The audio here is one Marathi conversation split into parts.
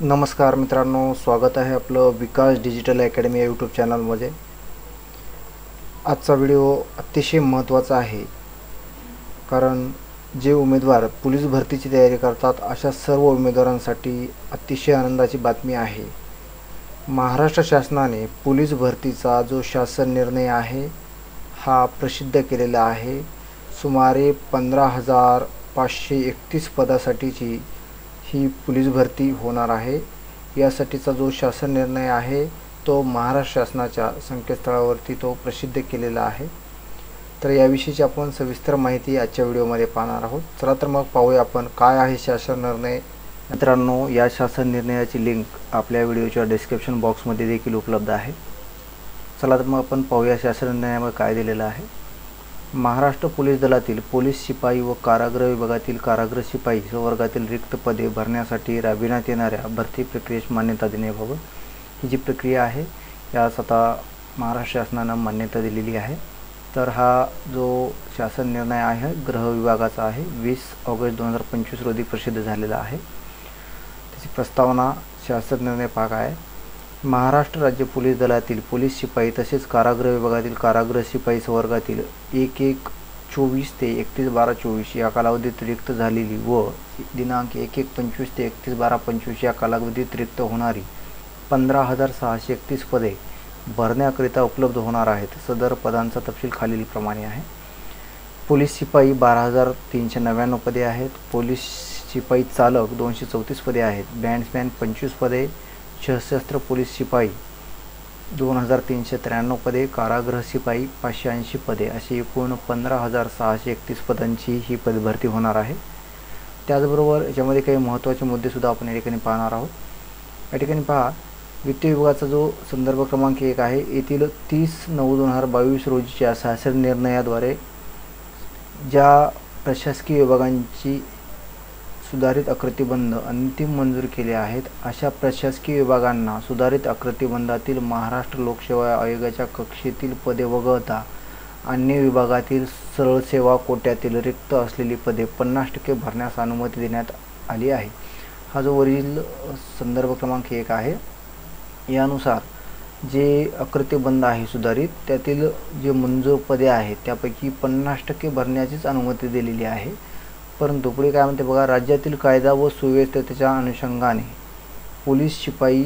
नमस्कार मित्रांनो, स्वागत आहे आपलं विकास डिजिटल अकॅडमी या यूट्यूब चॅनलमध्ये। आजचा व्हिडिओ अतिशय महत्त्वाचा आहे, कारण जे उमेदवार पोलीस भरतीची तयारी करतात अशा सर्व उमेदवारांसाठी अतिशय आनंदाची बातमी आहे। महाराष्ट्र शासनाने पोलीस भरतीचा जो शासन निर्णय आहे हा प्रसिद्ध केलेला आहे। सुमारे 15,531 पदासाठीची ही पोलीस भरती होणार आहे। यासाठीचा जो शासन निर्णय आहे तो महाराष्ट्र शासनाच्या संकेतस्थळावरती तो प्रसिद्ध केलेला आहे। तर याविषयीची आपण सविस्तर माहिती आजच्या व्हिडिओमध्ये पाहणार आहोत। चला तर मग पाहूया आपण काय आहे शासन निर्णय। मित्रांनो, या शासन निर्णयाची लिंक आपल्या व्हिडिओच्या डिस्क्रिप्शन बॉक्समध्ये देखील उपलब्ध आहे। चला तर मग आपण पाहूया शासन निर्णयामध्ये काय दिलेलं आहे। महाराष्ट्र पोलीस दलातील पोलीस शिपाई व कारागृह विभागातील कारागृह शिपाई वर्गातील रिक्त पदे भरण्यासाठी राबविण्यात येणाऱ्या भरती प्रक्रियेस मान्यता देण्याबाबत ही जी प्रक्रिया आहे यास आता महाराष्ट्र शासनाने मान्यता दिलेली आहे। तर हा जो शासन निर्णय आहे गृह विभागाचा आहे, 20 ऑगस्ट 2025 रोजी प्रसिद्ध झालेला आहे। त्याची प्रस्तावना शासन निर्णय भाग आहे। महाराष्ट्र राज्य पोलीस दलातील पोलीस शिपाई तसेच कारागृह विभागातील कारागृह शिपाई संवर्गातील 1/1/24 ते 31/12/24 या कालावधीत रिक्त झालेली व दिनांक 1/1/25 ते 31/12/25 या कालावधीत रिक्त होणारी 15,631 पदे भरण्याकरिता उपलब्ध होणार आहेत। सदर पदांचा तपशील खालीलप्रमाणे आहे। पोलीस शिपाई 12,399 पदे आहेत। पोलीस शिपाई चालक 234 पदे आहेत। बँड्समॅन 25 पदे। सशस्त्र पोलीस शिपाई 2,393 पदे। कारागृह शिपाई 580 पदे अशी एकूण 15,631 पदांची ही पदभरती होणार आहे। त्याचबरोबर याच्यामध्ये काही महत्त्वाचे मुद्देसुद्धा आपण या ठिकाणी पाहणार आहोत। या ठिकाणी पहा, वित्त विभागाचा जो संदर्भ क्रमांक 1 आहे येथील 30/9/2022 रोजीच्या शासन निर्णयाद्वारे ज्या प्रशासकीय विभागांची सुधारित आकृतिबंध अंतिम मंजूर केले आहेत अशा प्रशासकीय विभागांना सुधारित आकृतिबंधातील महाराष्ट्र लोकसेवा आयोगाच्या कक्षेतील पदे वगळता अन्य विभागातील सरळ सेवा कोट्यातील रिक्त असलेली पदे 50% भरण्यास अनुमती देण्यात आली आहे। हा जो वरील संदर्भ क्रमांक 1 आहे यानुसार जे आकृतिबंध आहे सुधारित त्यातील जे मंजूर पदे आहेत त्यापैकी 50% भरण्याचीच अनुमती दिलेली आहे। परंतु पुढे काय म्हणते बघा, राज्यातील कायदा व सुव्यवस्थेच्या अनुषंगाने पोलीस शिपाई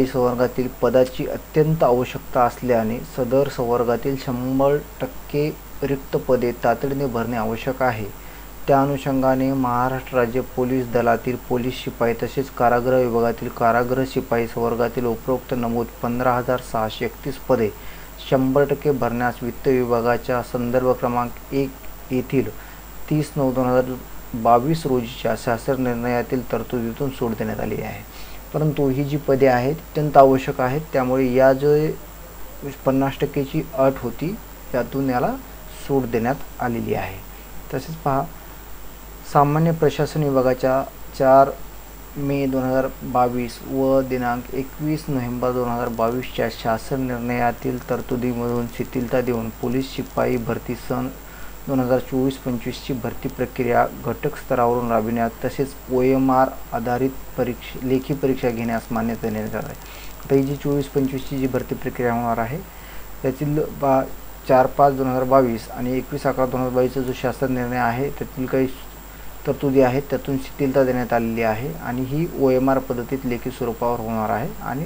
संवर्गातील पदाची अत्यंत आवश्यकता असल्याने सदर संवर्गातील 100% रिक्त पदे तातडीने भरणे आवश्यक आहे। त्या अनुषंगाने महाराष्ट्र राज्य पोलीस दलातील पोलीस शिपाई तसेच कारागृह विभागातील कारागृह शिपाई संवर्गातील उपरोक्त नमूद 15,631 पदे 100% भरण्यास वित्त विभागाच्या संदर्भ क्रमांक 1 येथील 30/9/2022 रोजीच्या शासन निर्णयातील तरतुदीतून सूट देण्यात आली आहे। परंतु ही जी पदे आहेत अत्यंत आवश्यक आहेत, त्यामुळे या जे 50%ची अट होती त्यातून याला सूट देण्यात आलेली आहे। तसेच पहा, सामान्य प्रशासन विभागाच्या 4 मे 2022 व दिनांक 21 नोव्हेंबर 2022च्या शासन निर्णयातील तरतुदीमधून शिथिलता देऊन पोलीस शिपाई भरती सन 2024-25ची भरती प्रक्रिया घटक स्तरावरून राबविण्यात तसेच OMR आधारित लेखी परीक्षा घेण्यास मान्यता देण्यात आली आहे। आता ही जी 24-25ची जी भरती प्रक्रिया होणार आहे त्यातील 4/5/2022 आणि 21/11/2022चा जो शासन निर्णय आहे त्यातील काही तरतुदी आहेत त्यातून शिथिलता देण्यात आलेली आहे आणि ही OMR पद्धतीत लेखी स्वरूपावर होणार आहे आणि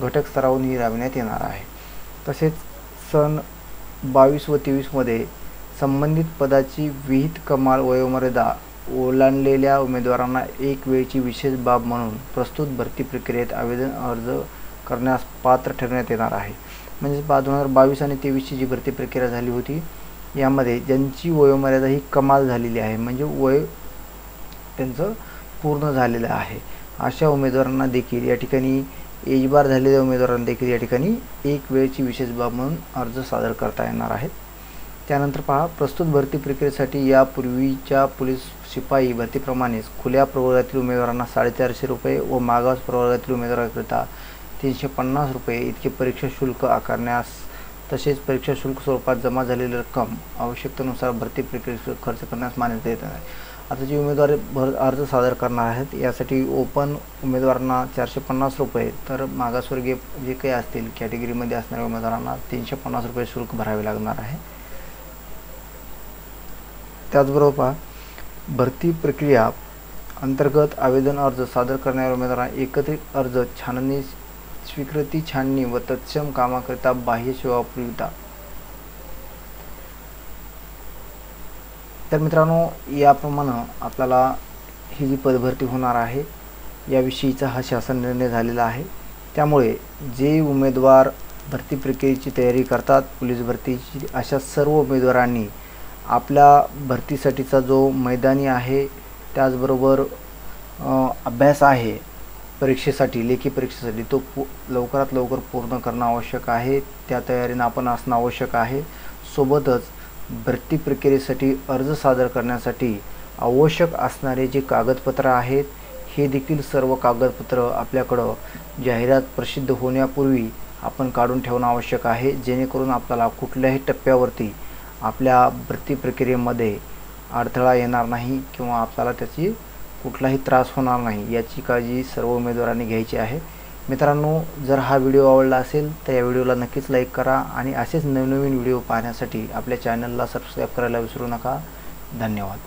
घटक स्तरावरून ही राबविण्यात येणार आहे। तसेच सन 22 व 23मध्ये संबंधित पदाची विहित कमाल वयोमर्यादा ओलांडलेल्या उमेदवारांना एक वेळची विशेष बाब म्हणून प्रस्तुत भरती प्रक्रियेत आवेदन अर्ज करण्यास पात्र ठरवण्यात येणार आहे। म्हणजे 2022 आणि 23ची जी भरती प्रक्रिया झाली होती यामध्ये ज्यांची वयोमर्यादा ही कमाल झालेली आहे म्हणजे वय त्यांचं पूर्ण झालेलं आहे अशा उमेदवारांना देखील या ठिकाणी एज बार झालेल्या उमेदवारांना देखील या ठिकाणी एक वेळची विशेष बाब म्हणून अर्ज सादर करता येणार आहेत। त्यानंतर पहा, प्रस्तुत भरती प्रक्रियेसाठी यापूर्वीच्या पोलीस शिपाई भरतीप्रमाणेच खुल्या प्रवर्गातील उमेदवारांना 450 रुपये व मागास प्रवर्गातील उमेदवारांकरिता 350 रुपये इतके परीक्षा शुल्क आकारण्यास तसेच परीक्षा शुल्क स्वरूपात जमा झालेली रक्कम आवश्यकतेनुसार भरती प्रक्रियेत खर्च करण्यास मान्यता देत आहे. आता जे उमेदवार अर्ज सादर करणार आहेत यासाठी ओपन उमेदवारांना 450 रुपये, तर मागासवर्गीय जे काही असतील कॅटेगरीमध्ये असणाऱ्या उमेदवारांना 350 रुपये शुल्क भरावे लागणार आहे. त्याचबरोबर भरती प्रक्रिया अंतर्गत आवेदन अर्ज सादर करणाऱ्या उमेदवारांना एकत्रित अर्ज छाननी, स्वीकृती छाननी व तत्सम कामाकरिता बाह्य सेवा पुरविता. तर मित्रांनो, याप्रमाणे आपल्याला ही जी पदभरती होणार आहे याविषयीचा हा शासन निर्णय झालेला आहे. त्यामुळे जे उमेदवार भरती प्रक्रियेची तयारी करतात पोलीस भरतीची, अशा सर्व उमेदवारांनी आपल्या भरतीसाठीचा जो मैदानी आहे त्याचबरोबर अभ्यास आहे परीक्षेसाठी, लेखी परीक्षेसाठी, तो लवकरात लवकर पूर्ण करणं आवश्यक आहे. त्या तयारीनं आपण असणं आवश्यक आहे. सोबतच भरती प्रक्रियेसाठी अर्ज सादर करण्यासाठी आवश्यक असणारे जे कागदपत्र आहेत हे देखील सर्व कागदपत्र आपल्याकडं जाहिरात प्रसिद्ध होण्यापूर्वी आपण काढून ठेवणं आवश्यक आहे, जेणेकरून आपल्याला कुठल्याही टप्प्यावरती आपल्या भरती प्रक्रियेमध्ये अडथळा येणार नाही किंवा आपल्याला त्याची कुठलाही त्रास होणार नाही याची काळजी सर्व उमेदवारांनी घ्यायची आहे. मित्रांनो, जर हा व्हिडिओ आवडला असेल तर या व्हिडिओला नक्कीच लाईक करा आणि असेच नवनवीन व्हिडिओ पाहण्यासाठी आपल्या चॅनलला सबस्क्राईब करायला विसरू नका. धन्यवाद.